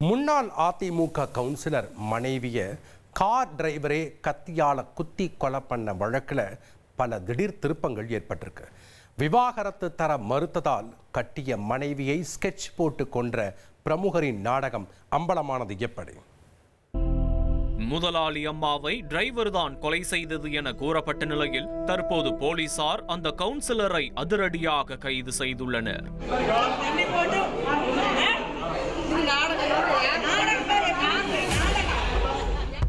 முன்னாள் அதிமுக கவுன்சிலர் மனைவிய கார் டிரைவரே கத்தியால குத்தி கொலை பண்ண வழக்கில் பல திடீர் திருப்பங்கள் ஏற்பட்டிருக்கு. விவாகரத்து தர மறுத்ததால் கட்டிய மனைவியை ஸ்கெட்ச் போட்டு கொன்ற பிரமுகரின் நாடகம் அம்பலமானது எப்படி? முதலாளி அம்மாவை டிரைவர் தான் கொலை செய்தது என கூறப்பட்ட நிலையில் தற்போது போலீசார் அந்த கவுன்சிலரை அதிரடியாக கைது செய்துள்ளனர்.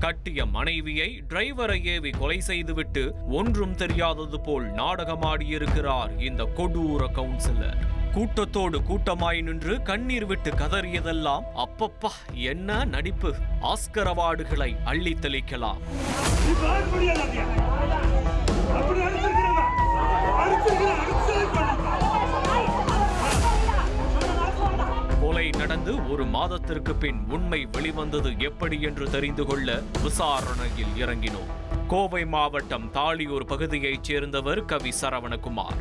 கட்டிய மனைவியை டிரைவரை ஏவி கொலை செய்துவிட்டு ஒன்றும் தெரியாதது போல் நாடகமாடியிருக்கிறார் இந்த கொடூர கவுன்சிலர். கூட்டத்தோடு கூட்டமாய் நின்று கண்ணீர் விட்டு கதறியதெல்லாம் அப்பப்பா என்ன நடிப்பு! ஆஸ்கர் அவார்டுகளை அள்ளி தெளிக்கலாம். கொலை நடந்து ஒரு மாதத்திற்கு பின் உண்மை வெளிவந்தது எப்படி என்று தெரிந்து கொள்ள விசாரணையில் இறங்கினோம். கோவை மாவட்டம் தாளியூர் பகுதியைச் சேர்ந்தவர் கவி சரவணகுமார்.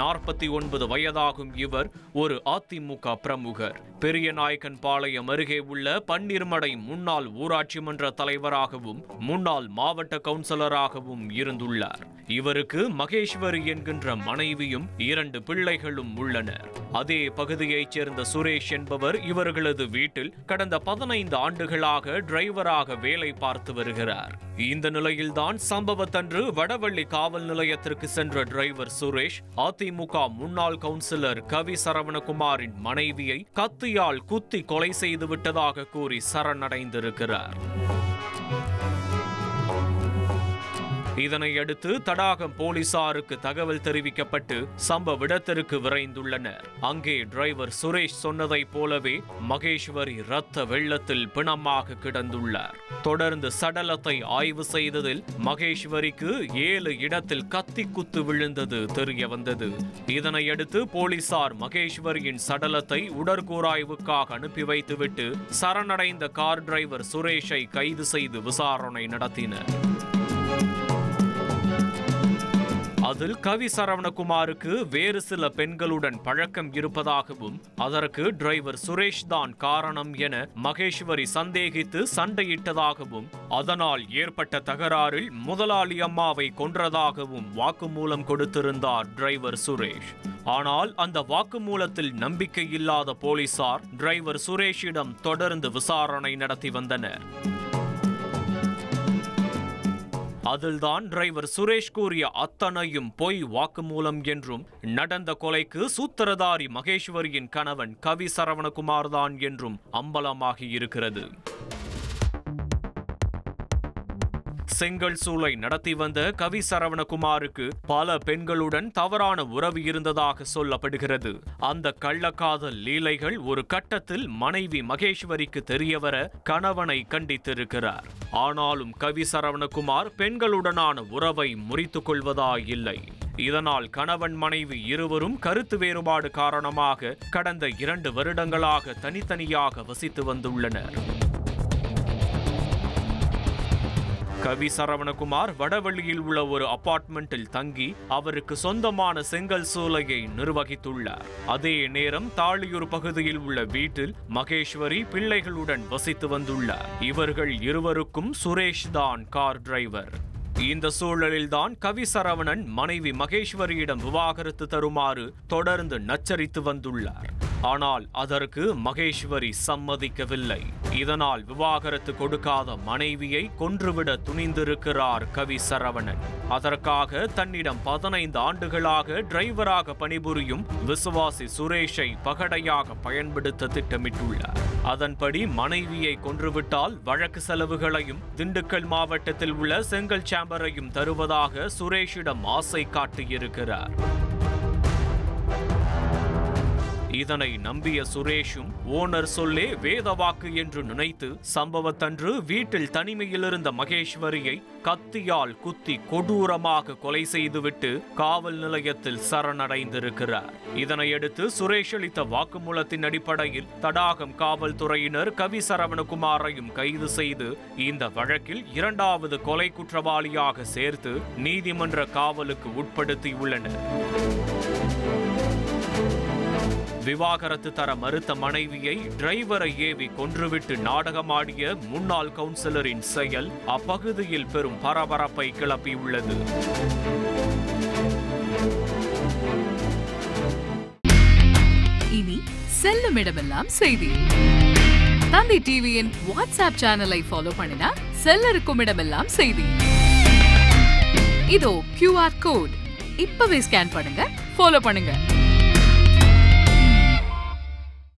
49 வயதாகும் இவர் ஒரு அதிமுக பிரமுகர். பெரியநாயக்கன்பாளையம் அருகே உள்ள பன்னீர்மடை முன்னாள் ஊராட்சி மன்ற தலைவராகவும் முன்னாள் மாவட்ட கவுன்சிலராகவும் இருந்துள்ளார். இவருக்கு மகேஸ்வரி என்கின்ற மனைவியும் 2 பிள்ளைகளும் உள்ளனர். அதே பகுதியைச் சேர்ந்த சுரேஷ் என்பவர் இவர்களது வீட்டில் கடந்த 15 ஆண்டுகளாக டிரைவராக வேலை பார்த்து வருகிறார். இந்த நிலையில்தான் சம்பவத்தன்று வடவள்ளி காவல் நிலையத்திற்கு சென்ற டிரைவர் சுரேஷ் அதிமுக முன்னாள் கவுன்சிலர் கவி சரவணகுமாரின் மனைவியை கத்தியால் குத்தி கொலை செய்து விட்டதாக கூறி சரணடைந்திருக்கிறார். இதனையடுத்து தடாகம் போலீசாருக்கு தகவல் தெரிவிக்கப்பட்டு சம்பவ இடத்திற்கு விரைந்துள்ளனர். அங்கே டிரைவர் சுரேஷ் சொன்னதைப் போலவே மகேஸ்வரி இரத்த வெள்ளத்தில் பிணமாக கிடந்துள்ளார். தொடர்ந்து சடலத்தை ஆய்வு செய்ததில் மகேஸ்வரிக்கு 7 இடத்தில் கத்தி குத்து விழுந்தது தெரிய வந்தது. இதனையடுத்து போலீசார் மகேஸ்வரியின் சடலத்தை உடற்கூறாய்வுக்காக அனுப்பி வைத்துவிட்டு சரணடைந்த கார் டிரைவர் சுரேஷை கைது செய்து விசாரணை நடத்தினர். அதில் கவி சரவணகுமாருக்கு வேறு சில பெண்களுடன் பழக்கம் இருப்பதாகவும் அதற்கு டிரைவர் சுரேஷ் தான் காரணம் என மகேஸ்வரி சந்தேகித்து சண்டையிட்டதாகவும் அதனால் ஏற்பட்ட தகராறில் முதலாளி அம்மாவை கொன்றதாகவும் வாக்குமூலம் கொடுத்திருந்தார் டிரைவர் சுரேஷ். ஆனால் அந்த வாக்குமூலத்தில் நம்பிக்கை இல்லாத போலீசார் டிரைவர் சுரேஷிடம் தொடர்ந்து விசாரணை நடத்தி வந்தனர். அதில்தான் டிரைவர் சுரேஷ் கூறிய அத்தனையும் பொய் வாக்குமூலம் என்றும் நடந்த கொலைக்கு சூத்திரதாரி மகேஸ்வரியின் கணவன் கவி சரவணகுமார் தான் என்றும் அம்பலமாகி இருக்கிறது. செங்கல் சூளை நடத்தி வந்த கவி சரவணகுமாருக்கு பல பெண்களுடன் தவறான உறவு இருந்ததாக சொல்லப்படுகிறது. அந்த கள்ளக்காதல் லீலைகள் ஒரு கட்டத்தில் மனைவி மகேஸ்வரிக்கு தெரியவர கணவனை கண்டித்திருக்கிறார். ஆனாலும் கவி சரவணகுமார் பெண்களுடனான உறவை முறித்துக் கொள்வதாயில்லை. இதனால் கணவன் மனைவி இருவரும் கருத்து வேறுபாடு காரணமாக கடந்த 2 வருடங்களாக தனித்தனியாக வசித்து வந்துள்ளனர். கவி சரவணகுமார் வடவள்ளியில் உள்ள ஒரு அபார்ட்மெண்டில் தங்கி அவருக்கு சொந்தமான செங்கல் சூளையை நிர்வகித்துள்ளார். அதே நேரம் தாளியூர் பகுதியில் உள்ள வீட்டில் மகேஸ்வரி பிள்ளைகளுடன் வசித்து வந்துள்ளார். இவர்கள் இருவருக்கும் சுரேஷ் தான் கார் டிரைவர். இந்த சூழலில்தான் கவி சரவணன் மனைவி மகேஸ்வரியிடம் விவாகரத்து தருமாறு தொடர்ந்து நச்சரித்து வந்துள்ளார். ஆனால் அதற்கு மகேஸ்வரி சம்மதிக்கவில்லை. இதனால் விவாகரத்து கொடுக்காத மனைவியை கொன்றுவிட துணிந்திருக்கிறார் கவி சரவணன். அதற்காக தன்னிடம் 15 ஆண்டுகளாக டிரைவராக பணிபுரியும் விசுவாசி சுரேஷை பகடையாக பயன்படுத்த திட்டமிட்டுள்ளார். அதன்படி மனைவியை கொன்றுவிட்டால் வழக்கு செலவுகளையும் திண்டுக்கல் மாவட்டத்தில் உள்ள செங்கல் சேம்பரையும் தருவதாக சுரேஷிடம் ஆசை காட்டியிருக்கிறார். இதனை நம்பிய சுரேஷும் ஓனர் சொல்லே வேத வாக்கு என்று நினைத்து சம்பவத்தன்று வீட்டில் தனிமையில் இருந்த மகேஸ்வரியை கத்தியால் குத்தி கொடூரமாக கொலை செய்துவிட்டு காவல் நிலையத்தில் சரணடைந்திருக்கிறார். இதனையடுத்து சுரேஷ் அளித்த வாக்குமூலத்தின் அடிப்படையில் தடாகம் காவல்துறையினர் கவி சரவணகுமாரையும் கைது செய்து இந்த வழக்கில் 2வது கொலை குற்றவாளியாக சேர்த்து நீதிமன்ற காவலுக்கு உட்படுத்தியுள்ளனர். விவாகரத்து தர மறுத்த மனைவியை டிரைவரை ஏவி கொன்றுவிட்டு நாடகமாடிய முன்னாள் கவுன்சிலரின் செயல் அப்பகுதியில் பெரும் பரபரப்பை கிளப்பியுள்ளது. இனி செல்லும் இடமெல்லாம் செய்தி. தந்தி டிவியின் வாட்ஸ்அப் சேனலை ஃபாலோ பண்ணினா செல்லருக்கும் இடமெல்லாம் செய்தி. இதோ QR கோட் இப்பவே ஸ்கேன் பண்ணுங்க, ஃபாலோ பண்ணுங்க.